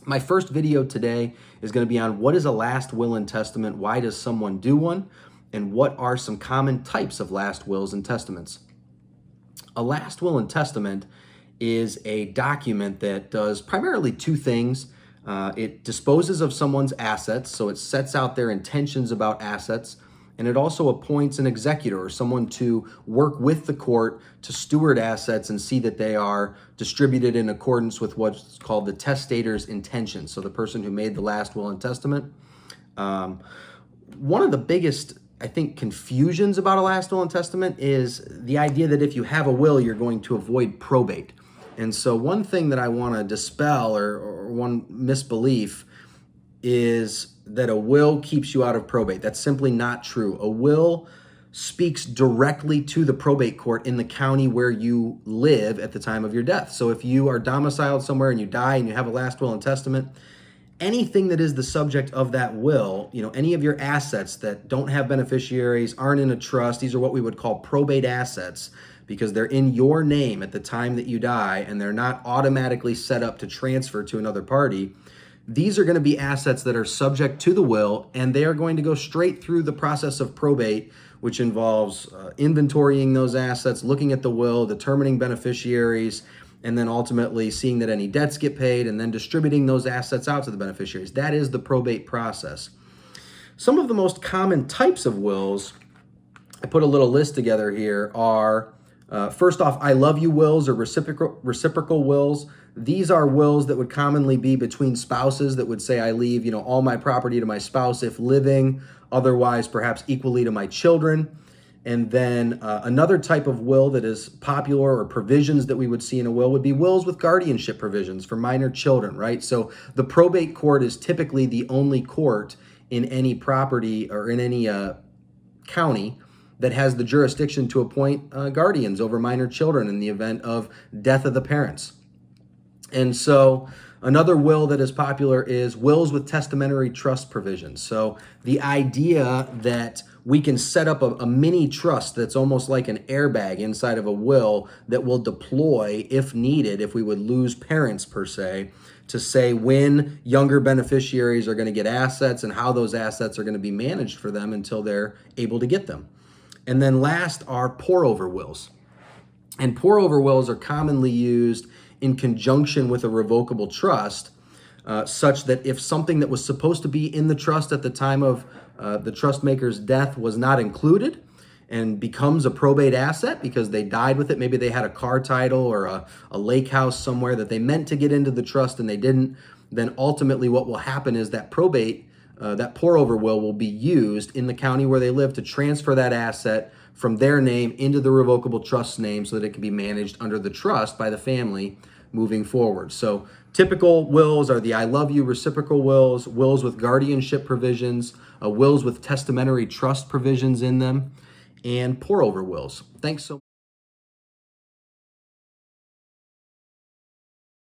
My first video today is going to be on what is a last will and testament, why does someone do one, and what are some common types of last wills and testaments. A last will and testament is a document that does primarily two things. It disposes of someone's assets, so it sets out their intentions about assets, and it also appoints an executor, or someone to work with the court to steward assets and see that they are distributed in accordance with what's called the testator's intentions, so the person who made the last will and testament. One of the biggest, I think, confusions about a last will and testament is the idea that if you have a will, you're going to avoid probate. And so one thing that I want to dispel, or one misbelief, is that a will keeps you out of probate. That's simply not true. A will speaks directly to the probate court in the county where you live at the time of your death. So if you are domiciled somewhere and you die and you have a last will and testament, anything that is the subject of that will, any of your assets that don't have beneficiaries, aren't in a trust, these are what we would call probate assets, because they're in your name at the time that you die and they're not automatically set up to transfer to another party. These are going to be assets that are subject to the will, and they are going to go straight through the process of probate, which involves inventorying those assets, looking at the will, determining beneficiaries, and then ultimately seeing that any debts get paid, and then distributing those assets out to the beneficiaries. That is the probate process. Some of the most common types of wills, I put a little list together here, are first off, I love you wills or reciprocal wills. These are wills that would commonly be between spouses that would say I leave, all my property to my spouse if living, otherwise perhaps equally to my children. And then another type of will that is popular, or provisions that we would see in a will, would be wills with guardianship provisions for minor children, right? So the probate court is typically the only court in any property or in any county that has the jurisdiction to appoint guardians over minor children in the event of death of the parents. And so another will that is popular is wills with testamentary trust provisions. So the idea that we can set up a mini trust that's almost like an airbag inside of a will that will deploy if needed, if we would lose parents per se, to say when younger beneficiaries are going to get assets and how those assets are going to be managed for them until they're able to get them. And then last are pour-over wills. And pour-over wills are commonly used in conjunction with a revocable trust, such that if something that was supposed to be in the trust at the time of the trust maker's death was not included and becomes a probate asset because they died with it, maybe they had a car title or a lake house somewhere that they meant to get into the trust and they didn't, then ultimately what will happen is that that pour-over will be used in the county where they live to transfer that asset from their name into the revocable trust's name so that it can be managed under the trust by the family moving forward. So typical wills are the I love you reciprocal wills, wills with guardianship provisions, wills with testamentary trust provisions in them, and pour-over wills. Thanks so much.